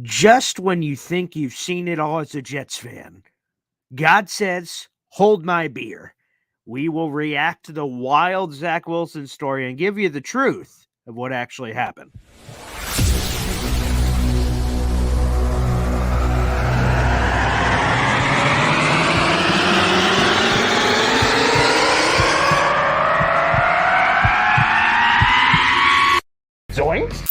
Just when you think you've seen it all as a Jets fan, God says, hold my beer. We will react to the wild Zach Wilson story and give you the truth of what actually happened. Zoinks!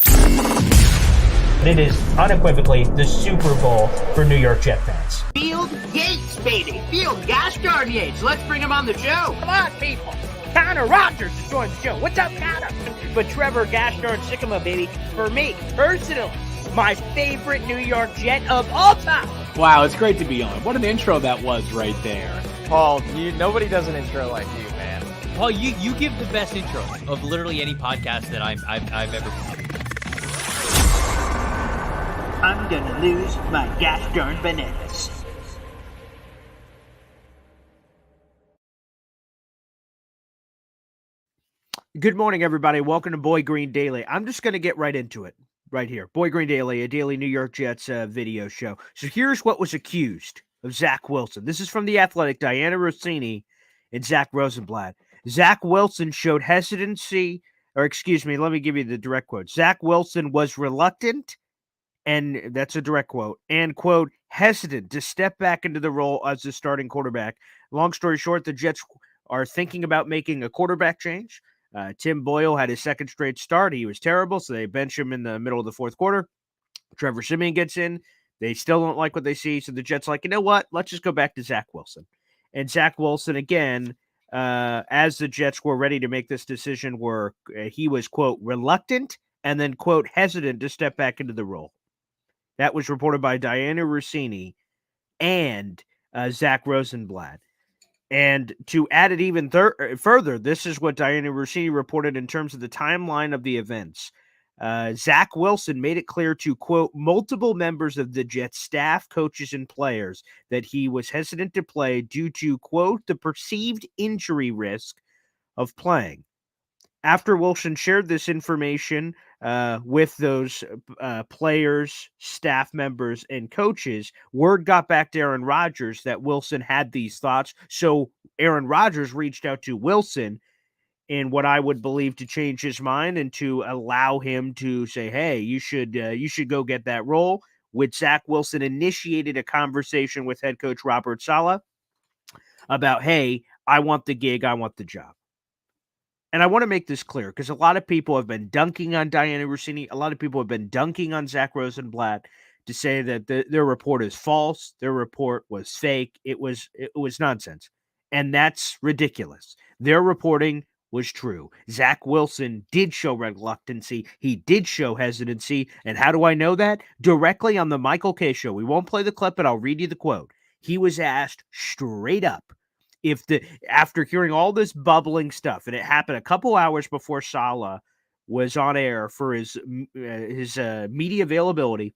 It is unequivocally the Super Bowl for New York Jet fans. Field Yates, baby. Field gosh darn Yates. Let's bring him on the show. Come on, people. Connor Rogers is joining the show. What's up, Connor? But Trevor gosh darn Sycamore, baby, for me, personally, my favorite New York Jet of all time. Wow, it's great to be on. What an intro that was right there. Paul, nobody does an intro like you, man. Paul, you give the best intro of literally any podcast that I've ever been. I'm gonna lose my gosh darn bananas. Good morning, everybody. Welcome to Boy Green Daily. I'm just going to get right into it right here. Boy Green Daily, a daily New York Jets video show. So here's what was accused of Zach Wilson. This is from The Athletic, Diana Rossini and Zach Rosenblatt. Zach Wilson showed hesitancy, or excuse me, let me give you the direct quote. Zach Wilson was reluctant, and that's a direct quote, and, quote, hesitant to step back into the role as the starting quarterback. Long story short, the Jets are thinking about making a quarterback change. Tim Boyle had his second straight start. He was terrible, so they bench him in the middle of the fourth quarter. Trevor Siemian gets in. They still don't like what they see, so the Jets like, you know what? Let's just go back to Zach Wilson. And Zach Wilson, again, as the Jets were ready to make this decision, he was, quote, reluctant and then, quote, hesitant to step back into the role. That was reported by Diana Rossini and Zach Rosenblatt. And to add it even further, this is what Diana Rossini reported in terms of the timeline of the events. Zach Wilson made it clear to, quote, multiple members of the Jets staff, coaches, and players that he was hesitant to play due to, quote, the perceived injury risk of playing. After Wilson shared this information with those players, staff members, and coaches, word got back to Aaron Rodgers that Wilson had these thoughts. So Aaron Rodgers reached out to Wilson in what I would believe to change his mind and to allow him to say, hey, you should go get that role. With Zach Wilson initiated a conversation with head coach Robert Saleh about, hey, I want the gig, I want the job. And I want to make this clear because a lot of people have been dunking on Diana Rossini. A lot of people have been dunking on Zach Rosenblatt to say that their report is false. Their report was fake. It was nonsense. And that's ridiculous. Their reporting was true. Zach Wilson did show reluctancy. He did show hesitancy. And how do I know that? Directly on the Michael Kay show. We won't play the clip, but I'll read you the quote. He was asked straight up, after hearing all this bubbling stuff, and it happened a couple hours before Saleh was on air for his media availability,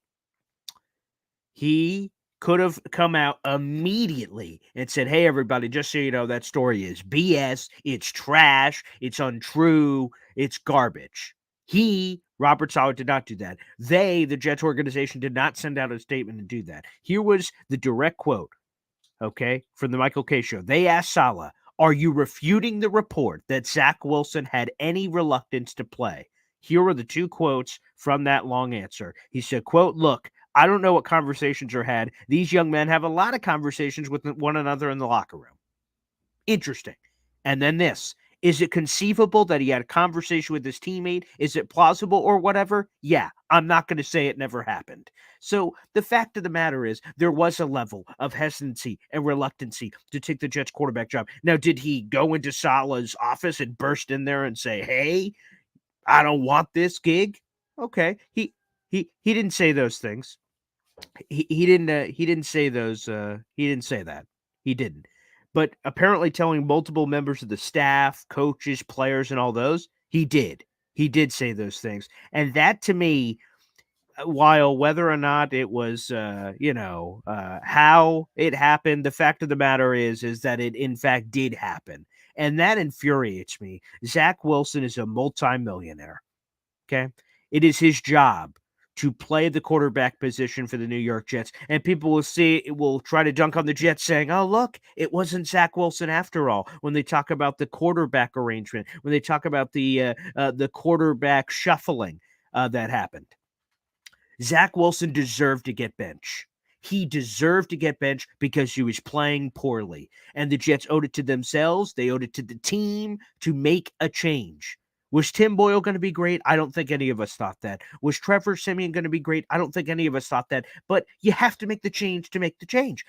he could have come out immediately and said, hey, everybody, just so you know, that story is BS, it's trash, it's untrue, it's garbage. Robert Saleh, did not do that. The Jets organization, did not send out a statement to do that. Here was the direct quote. Okay, from the Michael Kay show. They asked Saleh, are you refuting the report that Zach Wilson had any reluctance to play? Here are the two quotes from that long answer. He said, quote, look, I don't know what conversations are had. These young men have a lot of conversations with one another in the locker room. Interesting. And then this. Is it conceivable that he had a conversation with his teammate? Is it plausible or whatever? Yeah, I'm not going to say it never happened. So the fact of the matter is there was a level of hesitancy and reluctancy to take the Jets quarterback job. Now, did he go into Saleh's office and burst in there and say, hey, I don't want this gig? Okay. He didn't say those things. He didn't say those. He didn't say that. He didn't. But apparently telling multiple members of the staff, coaches, players, and all those, he did. He did say those things. And that, to me, while whether or not it was, how it happened, the fact of the matter is that it, in fact, did happen. And that infuriates me. Zach Wilson is a multimillionaire, okay? It is his job to play the quarterback position for the New York Jets. And people will try to dunk on the Jets saying, oh, look, it wasn't Zach Wilson after all. When they talk about the quarterback arrangement, when they talk about the quarterback shuffling that happened. Zach Wilson deserved to get benched. He deserved to get benched because he was playing poorly. And the Jets owed it to themselves. They owed it to the team to make a change. Was Tim Boyle going to be great? I don't think any of us thought that. Was Trevor Siemian going to be great? I don't think any of us thought that. But you have to make the change to make the change.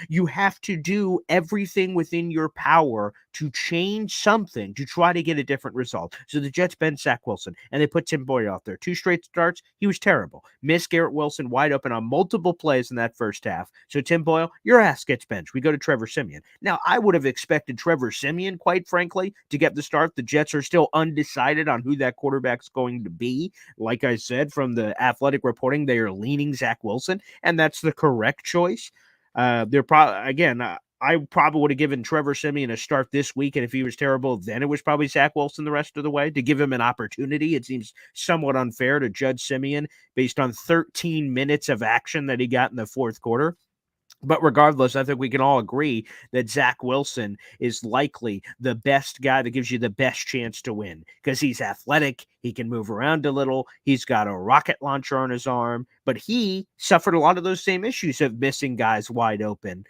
You have to do everything within your power to change something to try to get a different result. So the Jets benched Zach Wilson, and they put Tim Boyle out there. 2 straight starts. He was terrible. Missed Garrett Wilson wide open on multiple plays in that first half. So Tim Boyle, your ass gets benched. We go to Trevor Siemian. Now, I would have expected Trevor Siemian, quite frankly, to get the start. The Jets are still undecided on who that quarterback's going to be. Like I said, from the Athletic reporting, they are leaning Zach Wilson, and that's the correct choice. They're probably, again, I probably would have given Trevor Siemian a start this week, and if he was terrible, then it was probably Zach Wilson the rest of the way to give him an opportunity. It seems somewhat unfair to judge Siemian based on 13 minutes of action that he got in the fourth quarter. But regardless, I think we can all agree that Zach Wilson is likely the best guy that gives you the best chance to win because he's athletic. He can move around a little. He's got a rocket launcher on his arm, but he suffered a lot of those same issues of missing guys wide open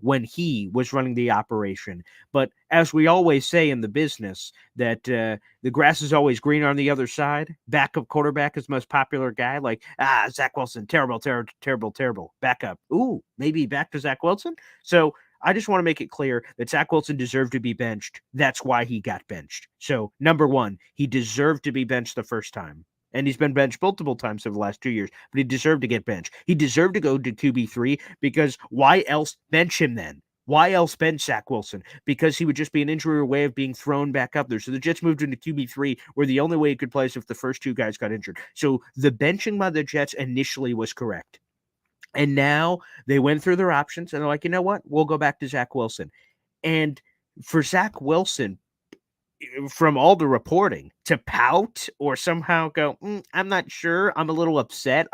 when he was running the operation. But as we always say in the business, that the grass is always greener on the other side. Backup quarterback is the most popular guy. Like, Zach Wilson, terrible, terrible. Backup. Ooh, maybe back to Zach Wilson. So I just want to make it clear that Zach Wilson deserved to be benched. That's why he got benched. So, number one, he deserved to be benched the first time. And he's been benched multiple times over the last 2 years, but he deserved to get benched. He deserved to go to QB3 because why else bench him then? Why else bench Zach Wilson? Because he would just be an injury away of being thrown back up there. So the Jets moved into QB3 where the only way he could play is if the first 2 guys got injured. So the benching by the Jets initially was correct. And now they went through their options and they're like, you know what? We'll go back to Zach Wilson. And for Zach Wilson, from all the reporting, to pout or somehow go, I'm not sure. I'm a little upset.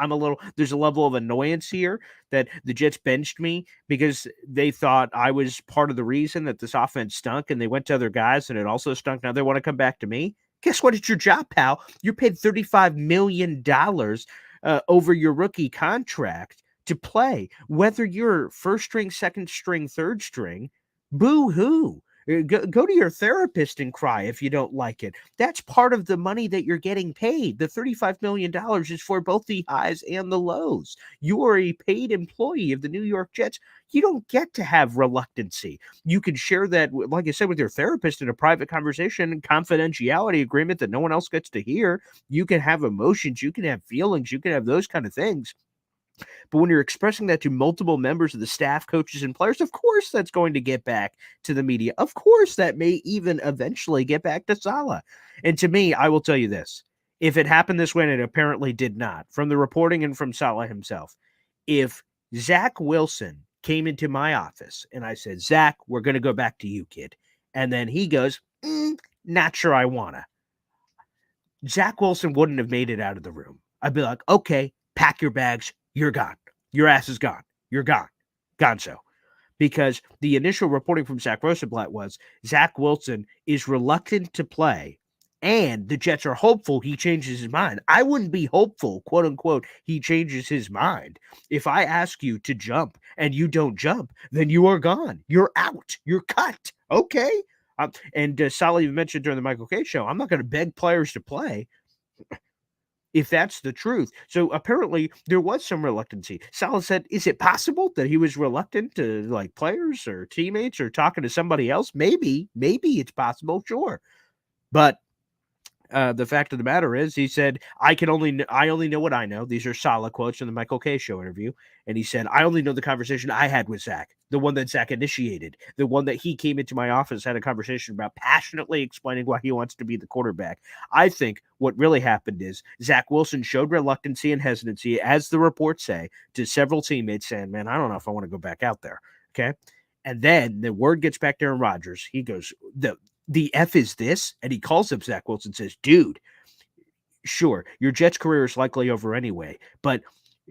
There's a level of annoyance here that the Jets benched me because they thought I was part of the reason that this offense stunk and they went to other guys and it also stunk. Now they want to come back to me. Guess what? It's your job, pal. You're paid $35 million over your rookie contract to play. Whether you're first string, second string, third string, boo-hoo. Go to your therapist and cry if you don't like it. That's part of the money that you're getting paid. The $35 million is for both the highs and the lows. You are a paid employee of the New York Jets. You don't get to have reluctancy. You can share that, like I said, with your therapist in a private conversation, confidentiality agreement that no one else gets to hear. You can have emotions. You can have feelings. You can have those kind of things. But when you're expressing that to multiple members of the staff, coaches, and players, of course that's going to get back to the media. Of course that may even eventually get back to Saleh. And to me, I will tell you this. If it happened this way, and it apparently did not, from the reporting and from Saleh himself, if Zach Wilson came into my office and I said, Zach, we're going to go back to you, kid. And then he goes, not sure I want to. Zach Wilson wouldn't have made it out of the room. I'd be like, okay, pack your bags. You're gone. Your ass is gone. You're gone. Gonzo. Because the initial reporting from Zach Rosenblatt was Zach Wilson is reluctant to play, and the Jets are hopeful he changes his mind. I wouldn't be hopeful, quote unquote, he changes his mind. If I ask you to jump and you don't jump, then you are gone. You're out. You're cut. Okay? And Saleh mentioned during the Michael K. show, I'm not going to beg players to play. If that's the truth. So apparently there was some reluctancy. Saleh said, is it possible that he was reluctant to like players or teammates or talking to somebody else? Maybe it's possible. Sure. But the fact of the matter is, he said, I only know what I know. These are Saleh quotes from the Michael K. show interview. And he said, I only know the conversation I had with Zach, the one that Zach initiated, the one that he came into my office, had a conversation about, passionately explaining why he wants to be the quarterback. I think what really happened is Zach Wilson showed reluctancy and hesitancy, as the reports say, to several teammates saying, man, I don't know if I want to go back out there. Okay. And then the word gets back to Aaron Rodgers. He goes, the F is this, and he calls up Zach Wilson and says, dude, sure, your Jets career is likely over anyway, but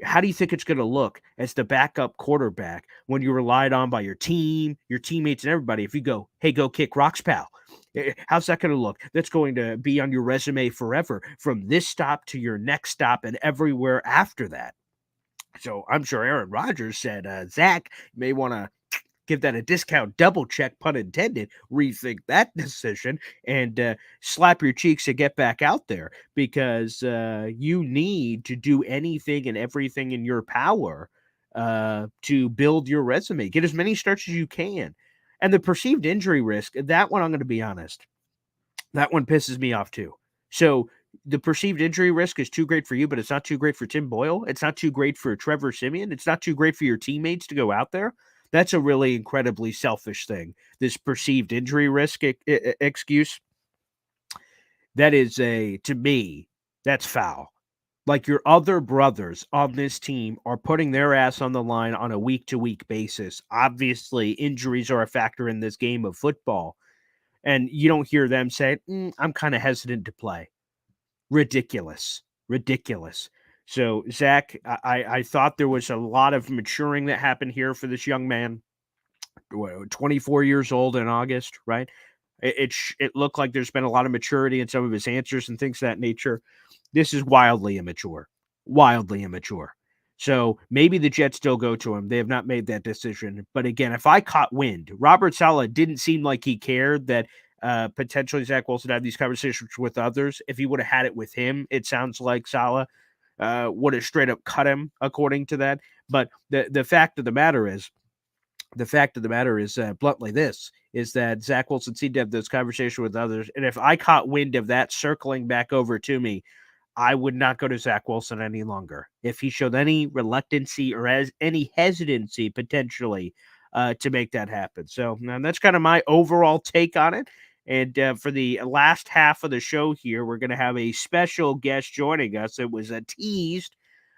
how do you think it's going to look as the backup quarterback when you're relied on by your team, your teammates, and everybody? If you go, hey, go kick rocks, pal. How's that going to look? That's going to be on your resume forever from this stop to your next stop and everywhere after that. So I'm sure Aaron Rodgers said, Zach, you may want to give that a discount, double check, pun intended, rethink that decision and slap your cheeks to get back out there because you need to do anything and everything in your power to build your resume. Get as many starts as you can. And the perceived injury risk, that one, I'm going to be honest, that one pisses me off too. So the perceived injury risk is too great for you, but it's not too great for Tim Boyle. It's not too great for Trevor Siemian. It's not too great for your teammates to go out there. That's a really incredibly selfish thing. This perceived injury risk excuse, that is to me, that's foul. Like your other brothers on this team are putting their ass on the line on a week to week basis. Obviously, injuries are a factor in this game of football. And you don't hear them say, I'm kind of hesitant to play. Ridiculous. Ridiculous. So, Zach, I thought there was a lot of maturing that happened here for this young man. 24 years old in August, right? It looked like there's been a lot of maturity in some of his answers and things of that nature. This is wildly immature. Wildly immature. So maybe the Jets still go to him. They have not made that decision. But again, if I caught wind, Robert Saleh didn't seem like he cared that potentially Zach Wilson had these conversations with others. If he would have had it with him, it sounds like Saleh would have straight up cut him according to that. But the fact of the matter is, bluntly this, is that Zach Wilson seemed to have those conversations with others. And if I caught wind of that circling back over to me, I would not go to Zach Wilson any longer. If he showed any reluctancy or any hesitancy potentially to make that happen. So that's kind of my overall take on it. And for the last half of the show here, we're going to have a special guest joining us. It was teased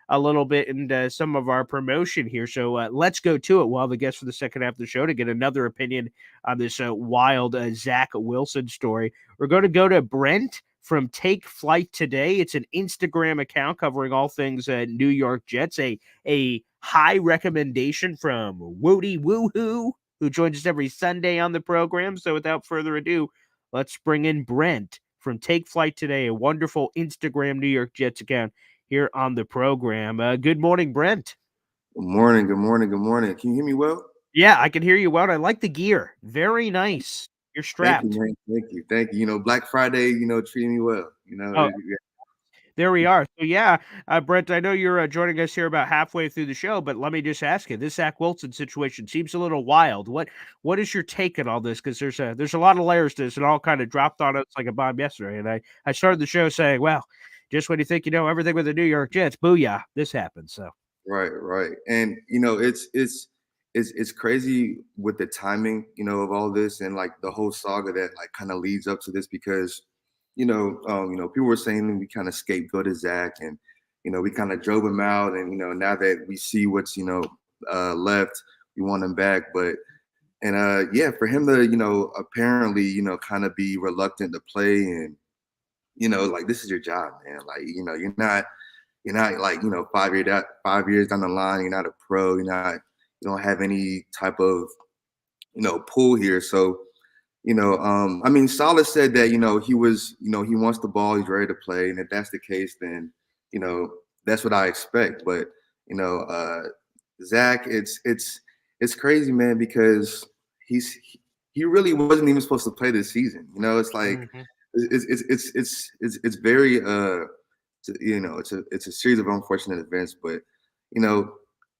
a little bit in some of our promotion here. So let's go to it. We'll have a guest for the second half of the show to get another opinion on this wild Zach Wilson story. We're going to go to Brent from Take Flight Today. It's an Instagram account covering all things New York Jets. A high recommendation from Woody Woohoo, who joins us every Sunday on the program. So without further ado, let's bring in Brent from Take Flight Today, a wonderful Instagram New York Jets account here on the program. Good morning, Brent. Good morning. Good morning. Good morning. Can you hear me well? Yeah, I can hear you well. I like the gear. Very nice. You're strapped. Thank you, man. Thank you. Thank you. Black Friday, treating me well. There we are. So, yeah, Brent, I know you're joining us here about halfway through the show, but let me just ask you, this Zach Wilson situation seems a little wild. What is your take on all this? Because there's a lot of layers to this. It all kind of dropped on us like a bomb yesterday. And I started the show saying, well, just when you think you know everything with the New York Jets, booyah, this happens. So Right. And it's crazy with the timing, of all this and like the whole saga that like kind of leads up to this because people were saying we kind of scapegoated Zach and we kind of drove him out and now that we see what's left, we want him back. But for him to apparently kind of be reluctant to play and like this is your job, man. Like you're not like 5 years down the line. You're not a pro. You don't have any type of pull here. So Saleh said that he was he wants the ball. He's ready to play, and if that's the case, then that's what I expect. But Zach, it's crazy, man, because he really wasn't even supposed to play this season. It's like. Mm-hmm. It's very it's a series of unfortunate events, but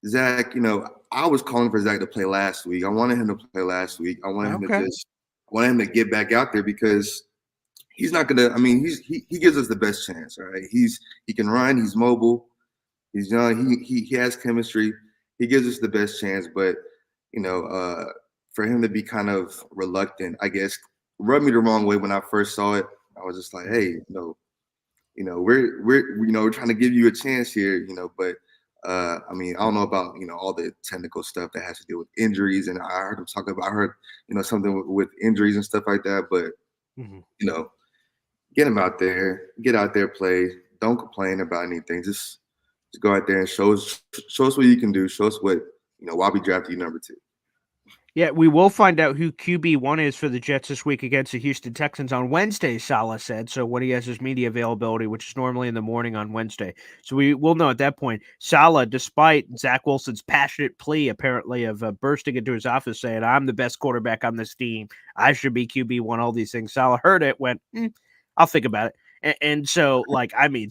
Zach, I was calling for Zach to play last week. I wanted him to play last week. I wanted him to get back out there because he's not gonna. I mean, he gives us the best chance, right? He can run. He's mobile. He's young. He has chemistry. He gives us the best chance, but for him to be kind of reluctant, I guess. Rubbed me the wrong way when I first saw it. I was just like, hey, we're trying to give you a chance here, but I don't know about all the technical stuff that has to do with injuries, and I heard him something with injuries and stuff like that, but get him out there, get out there, play. Don't complain about anything. Just go out there and show us what you can do. Show us what why we drafted you number 2. Yeah, we will find out who QB1 is for the Jets this week against the Houston Texans on Wednesday, Saleh said. So when he has his media availability, which is normally in the morning on Wednesday. So we will know at that point. Saleh, despite Zach Wilson's passionate plea, apparently, of bursting into his office saying, I'm the best quarterback on this team, I should be QB1, all these things. Saleh heard it, went, I'll think about it. And so,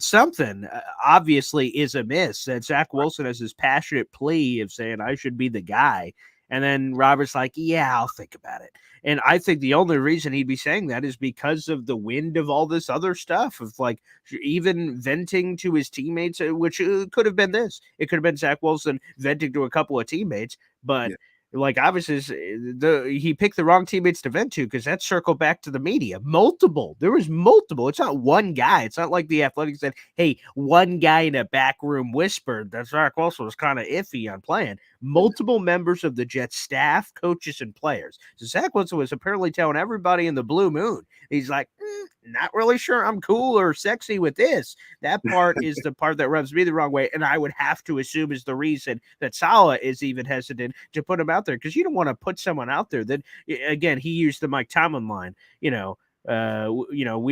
something obviously is amiss that Zach Wilson has this passionate plea of saying, I should be the guy. And then Robert's like, yeah, I'll think about it. And I think the only reason he'd be saying that is because of the wind of all this other stuff, of even venting to his teammates, which could have been this. It could have been Zach Wilson venting to a couple of teammates, but obviously he picked the wrong teammates to vent to, because that circled back to the media. There was multiple. It's not one guy. It's not like the Athletic said, hey, one guy in a back room whispered that Zach Wilson was kind of iffy on playing. Multiple members of the Jets staff, coaches, and players. So Zach Wilson was apparently telling everybody in the blue moon, he's like, not really sure I'm cool or sexy with this. That part is the part that rubs me the wrong way, and I would have to assume is the reason that Saleh is even hesitant to put him out there, because you don't want to put someone out there that, again, he used the Mike Tomlin line, we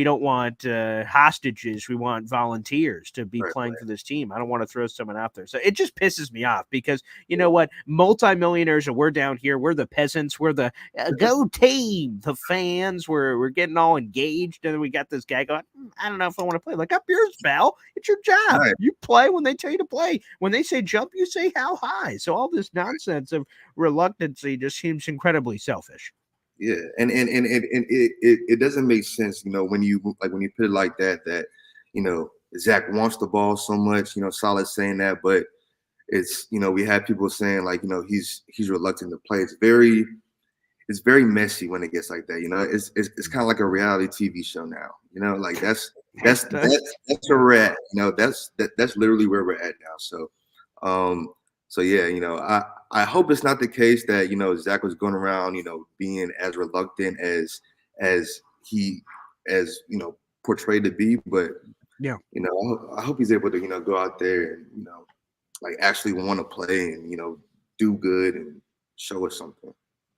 don't want hostages. We want volunteers to be playing for this team. I don't want to throw someone out there. So it just pisses me off, because you know what? Multimillionaires, and we're down here. We're the peasants. We're the go team. The fans. We're getting all engaged, and then we got this guy going, I don't know if I want to play. Like, up yours, pal. It's your job. Right. You play when they tell you to play. When they say jump, you say how high. So all this nonsense of reluctancy just seems incredibly selfish. Yeah, and it doesn't make sense, when you put it like that, Zach wants the ball so much, Saleh saying that, but it's, we have people saying he's reluctant to play. It's very messy when it gets like that, it's kind of like a reality TV show now, that's where we're at, that's literally where we're at now. So yeah, I hope it's not the case that, Zach was going around, being as reluctant as he portrayed to be. But, I hope he's able to, go out there and, actually want to play and, do good and show us something.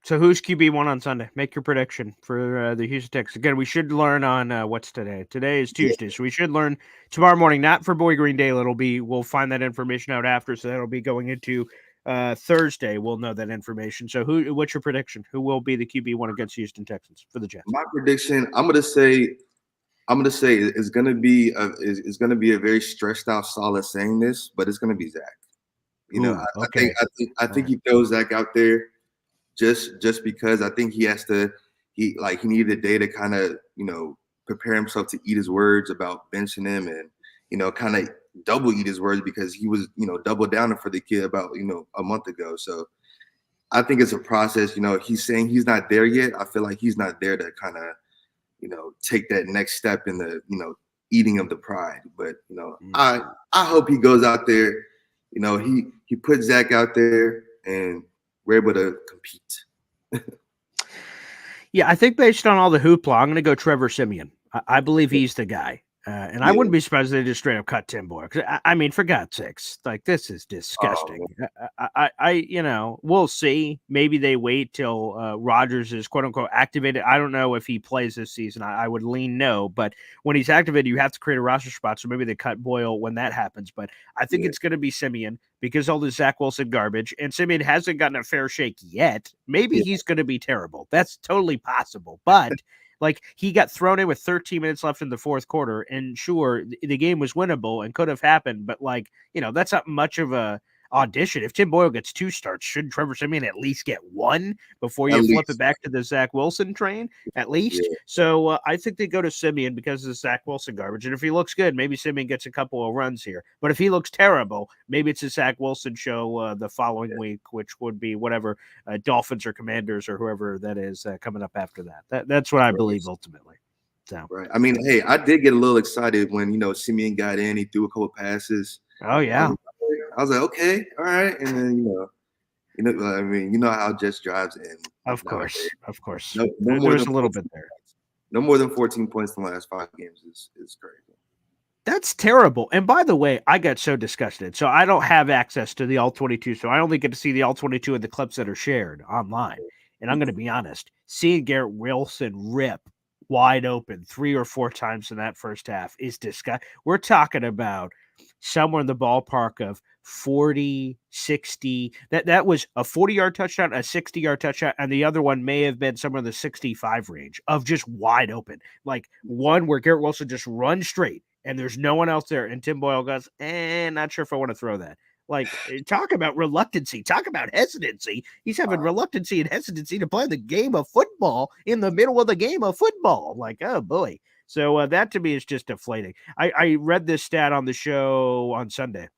So who's QB1 on Sunday? Make your prediction for the Houston Texans. Again, we should learn on what's today. Today is Tuesday, so we should learn tomorrow morning. Not for Boy Green Daily. We'll find that information out after, so that'll be going into Thursday. We'll know that information. So what's your prediction? Who will be the QB1 against Houston Texans for the Jets? My prediction, I'm gonna say it's gonna be a very stressed out Saleh saying this, but it's gonna be Zach. I think he throws Zach out there. Just because I think he needed a day to kind of, prepare himself to eat his words about benching him and, kind of double eat his words, because he was, double downing for the kid about, a month ago. So I think it's a process, he's saying he's not there yet. I feel like he's not there to kind of, take that next step in the, eating of the pride. But, I hope he goes out there, he put Zach out there and we're able to compete. Yeah, I think based on all the hoopla, I'm going to go Trevor Siemian. I believe he's the guy. And I wouldn't be surprised if they just straight up cut Tim Boyle. I mean, for God's sakes, this is disgusting. We'll see. Maybe they wait till Rodgers is quote unquote activated. I don't know if he plays this season. I would lean no, but when he's activated, you have to create a roster spot. So maybe they cut Boyle when that happens. But I think it's going to be Siemian, because all the Zach Wilson garbage, and Siemian hasn't gotten a fair shake yet. Maybe he's going to be terrible. That's totally possible. But he got thrown in with 13 minutes left in the fourth quarter, and sure, the game was winnable and could have happened, but that's not much of a audition. If Tim Boyle gets 2 starts, should Trevor Siemian at least get 1 before you flip it back to the Zach Wilson train? At least. Yeah. So I think they go to Siemian because of the Zach Wilson garbage. And if he looks good, maybe Siemian gets a couple of runs here. But if he looks terrible, maybe it's a Zach Wilson show the following week, which would be whatever Dolphins or Commanders or whoever that is coming up after that. That's what I believe ultimately. So. Right. I mean, hey, I did get a little excited when Siemian got in. He threw a couple passes. Oh yeah. I was like, okay, all right, and then how Jets drives in. Of course. There was a little bit there. no more than 14 points in the last 5 games is crazy. That's terrible. And by the way, I got so disgusted. So I don't have access to the All 22. So I only get to see the All 22 and the clips that are shared online. And I'm going to be honest, seeing Garrett Wilson rip wide open 3 or 4 times in that first half is disgusting. We're talking about somewhere in the ballpark of 40, 60. That was a 40-yard touchdown, a 60-yard touchdown, and the other one may have been somewhere in the 65 range of just wide open. Like one where Garrett Wilson just runs straight and there's no one else there. And Tim Boyle goes, not sure if I want to throw that. Like, talk about reluctancy. Talk about hesitancy. He's having reluctancy and hesitancy to play the game of football in the middle of the game of football. Like, oh, boy. So that to me is just deflating. I read this stat on the show on Sunday.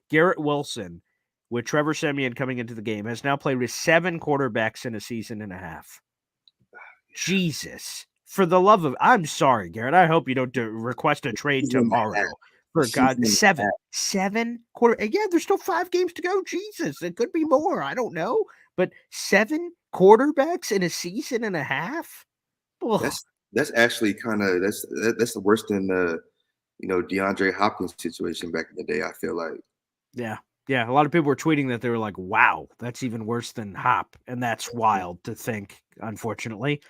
Garrett Wilson, with Trevor Siemian coming into the game, has now played with 7 quarterbacks in a season and a half. Jesus. For the love of, I'm sorry, Garrett. I hope you don't request a trade tomorrow. For God, 7 quarter. Yeah, there's still 5 games to go. Jesus, it could be more. I don't know, but 7 quarterbacks in a season and a half. Ugh. That's actually kind of that's worse than the DeAndre Hopkins situation back in the day. I feel like. Yeah. A lot of people were tweeting that they were like, "Wow, that's even worse than Hop," and that's wild to think. Unfortunately.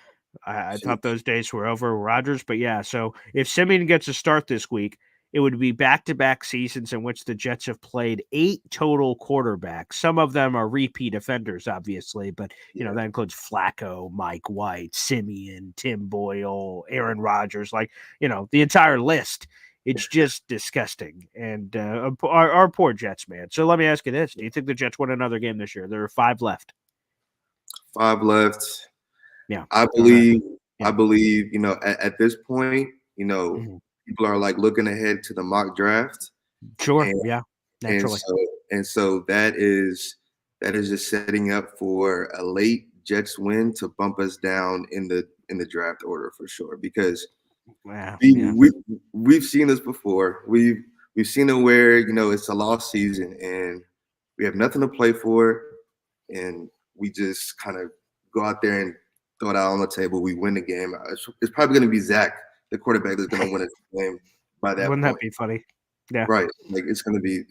I thought those days were over with Rodgers, but yeah. So if Simeon gets a start this week, it would be back-to-back seasons in which the Jets have played 8 total quarterbacks. Some of them are repeat offenders, obviously, but that includes Flacco, Mike White, Simeon, Tim Boyle, Aaron Rodgers, like the entire list. It's just disgusting, and our poor Jets, man. So let me ask you this: do you think the Jets win another game this year? There are 5 left. 5 left. Yeah, I believe. At this point, people are like looking ahead to the mock draft. Sure. Yeah. Naturally. And so that is just setting up for a late Jets win to bump us down in the draft order for sure. Because we've seen this before. We've seen it where it's a lost season and we have nothing to play for, and we just kind of go out there and throw it out on the table. We win the game. It's probably going to be Zach, the quarterback, that's going to win the game by that Wouldn't point. That be funny? Yeah. Right. Like it's going to be.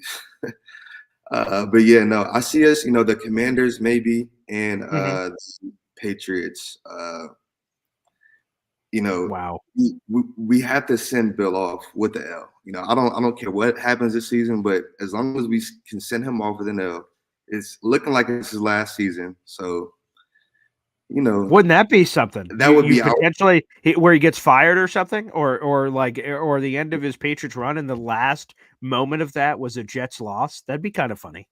But yeah, no, I see us. The Commanders maybe, and the Patriots. Wow. We have to send Bill off with the L. I don't care what happens this season, but as long as we can send him off with an L, it's looking like it's his last season. So. Wouldn't that be something? That would be potentially where he gets fired or something, or the end of his Patriots run, and the last moment of that was a Jets loss. That'd be kind of funny.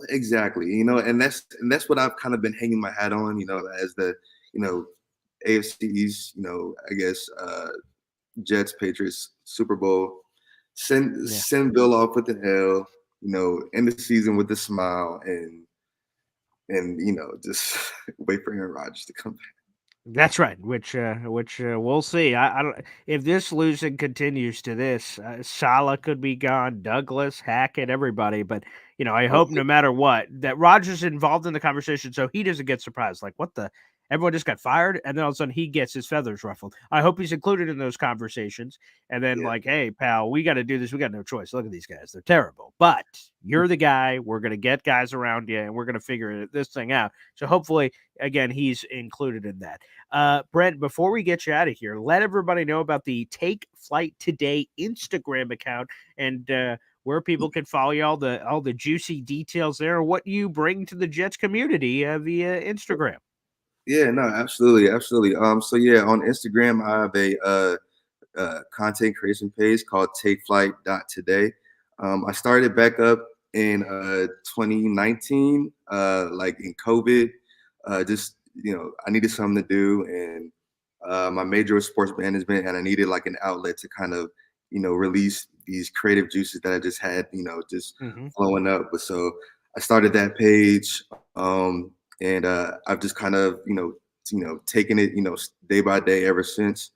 Exactly, and that's what I've kind of been hanging my hat on, as the AFC East, I guess Jets Patriots Super Bowl. Send Bill off with the L, end the season with a smile and just wait for Aaron Rodgers to come back. That's right. Which we'll see. I don't. If this losing continues to this, Salah could be gone, Douglas, Hackett, everybody. But I hope no matter what that Rodgers is involved in the conversation, so he doesn't get surprised. Like what the. Everyone just got fired, and then all of a sudden he gets his feathers ruffled. I hope he's included in those conversations. And then hey, pal, we got to do this. We got no choice. Look at these guys. They're terrible. But you're the guy. We're going to get guys around you, and we're going to figure this thing out. So hopefully, again, he's included in that. Brent, before we get you out of here, let everybody know about the Take Flight Today Instagram account and where people can follow you, all the juicy details there, what you bring to the Jets community via Instagram. Yeah, no, absolutely. So yeah, on Instagram, I have a content creation page called takeflight.today. I started back up in 2019, like in COVID. Just I needed something to do, and my major was sports management, and I needed like an outlet to kind of release these creative juices that I just had, just flowing up. But so I started that page. And I've just kind of, taken it, day by day ever since.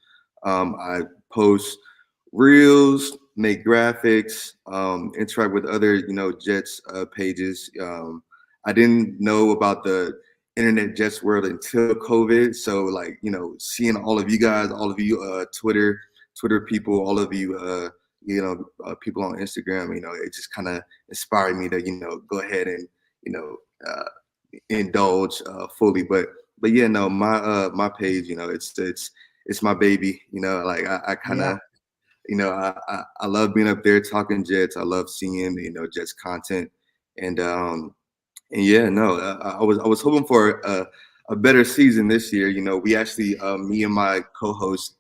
I post reels, make graphics, interact with other, Jets pages. I didn't know about the internet Jets world until COVID. So like, seeing all of you guys, all of you Twitter people, all of you people on Instagram, it just kind of inspired me to, go ahead and, uh, indulge fully. But yeah, no, my page, it's my baby. Like I kind of, I love being up there talking Jets. I love seeing, Jets content. And yeah, no, I was hoping for a better season this year. We actually, me and my co-host,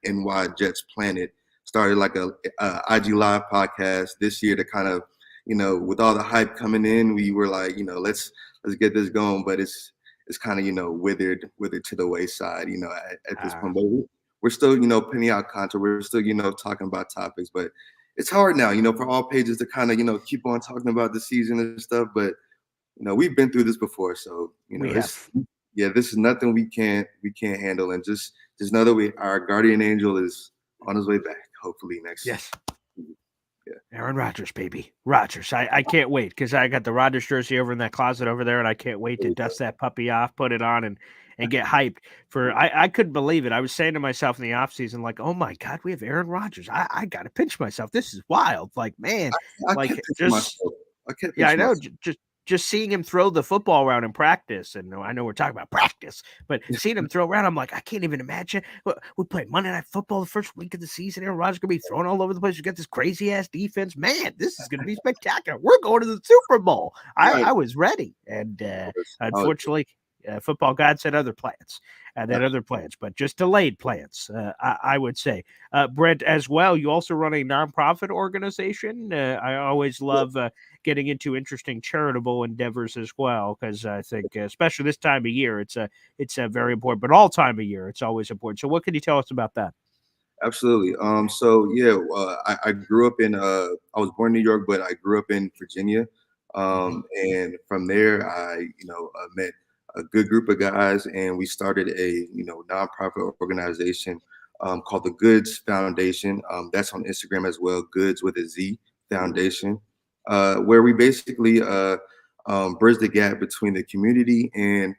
NY Jets Planet, started like a IG Live podcast this year to kind of, with all the hype coming in, we were like, let's get this going. But it's kind of, withered to the wayside, at this point. But we're still, putting out content. We're still, talking about topics. But it's hard now, for all pages to kind of, keep on talking about the season and stuff. But we've been through this before, so this is nothing we can't handle, and just know that our guardian angel is on his way back, hopefully next. Yes. Yeah. Aaron Rodgers, baby. Rodgers. I can't wait because I got the Rodgers jersey over in that closet over there, and I can't wait to dust that puppy off, put it on, and get hyped for. I couldn't believe it. I was saying to myself in the offseason, like, oh my God, we have Aaron Rodgers. I got to pinch myself. This is wild. Like, man, I like can't just. I know. Just seeing him throw the football around in practice, and I know we're talking about practice, but seeing him throw around, I'm like, I can't even imagine. We played Monday Night Football the first week of the season. Aaron Rodgers going to be thrown all over the place. We got this crazy-ass defense. Man, this is going to be spectacular. We're going to the Super Bowl. I was ready, and unfortunately, football God said other plans. But just delayed plans, I would say. Brent, as well, you also run a nonprofit organization. I always love getting into interesting charitable endeavors as well, because I think, especially this time of year, it's very important. But all time of year, it's always important. So, what can you tell us about that? Absolutely. So yeah, I grew up in. I was born in New York, but I grew up in Virginia. And from there, I met a good group of guys, and we started a nonprofit organization called the Goods Foundation. That's on Instagram as well. Goods with a Z Foundation, where we basically bridge the gap between the community and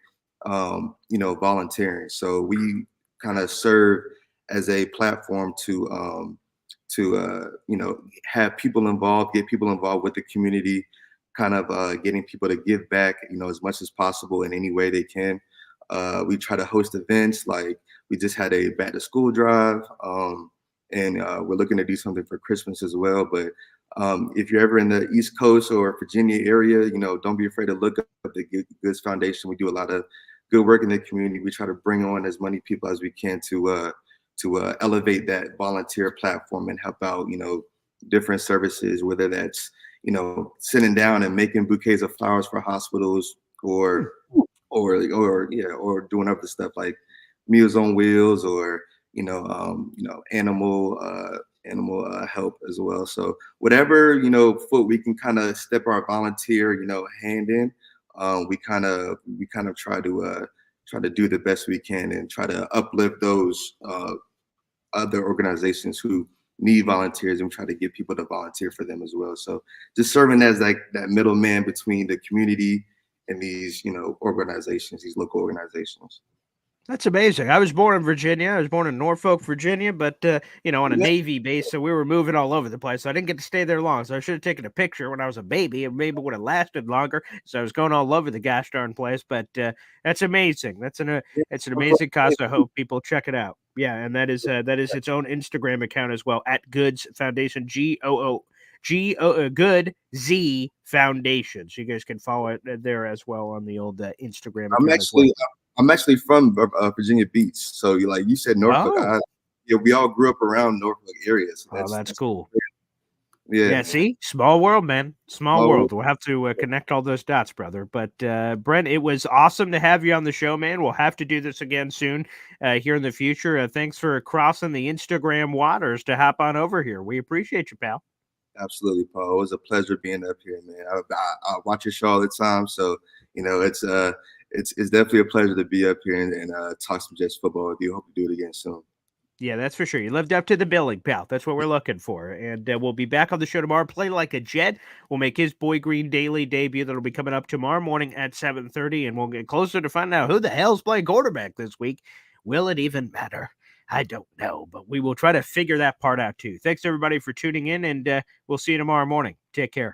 volunteering. So we kind of serve as a platform to have people involved, get people involved with the community, kind of getting people to give back, as much as possible in any way they can. We try to host events, like we just had a back to school drive, and we're looking to do something for Christmas as well. But if you're ever in the East Coast or Virginia area, don't be afraid to look up the Goods Foundation. We do a lot of good work in the community. We try to bring on as many people as we can to elevate that volunteer platform and help out, different services, whether that's, sitting down and making bouquets of flowers for hospitals, or doing other stuff like Meals on Wheels, or animal help as well. So whatever foot we can kind of step our volunteer hand in, we kind of try to do the best we can and try to uplift those other organizations who need volunteers, and try to get people to volunteer for them as well. So just serving as like that middleman between the community and these organizations, these local organizations. That's amazing. I was born in Virginia. I was born in Norfolk, Virginia, but, on a Navy base, so we were moving all over the place. So I didn't get to stay there long. So I should have taken a picture when I was a baby, and maybe it would have lasted longer. So I was going all over the gosh darn place. But that's amazing. It's an amazing cause. I hope people check it out. Yeah, and that is its own Instagram account as well, at Goods Foundation, Good Z Foundation. So you guys can follow it there as well on the old Instagram account. I'm actually from Virginia Beach, so you said Norfolk. Oh. We all grew up around Norfolk areas. So that's cool. Yeah. See, small world, man. Small world. We'll have to connect all those dots, brother. But Brent, it was awesome to have you on the show, man. We'll have to do this again soon here in the future. Thanks for crossing the Instagram waters to hop on over here. We appreciate you, pal. Absolutely, Paul. It was a pleasure being up here, man. I watch your show all the time, so it's definitely a pleasure to be up here and talk some Jets football with you. Hope to do it again soon. Yeah, that's for sure. You lived up to the billing, pal. That's what we're looking for. And we'll be back on the show tomorrow. Play Like a Jet. We'll make his Boy Green Daily debut. That'll be coming up tomorrow morning at 7:30, and we'll get closer to finding out who the hell's playing quarterback this week. Will it even matter? I don't know, but we will try to figure that part out too. Thanks, everybody, for tuning in, and we'll see you tomorrow morning. Take care.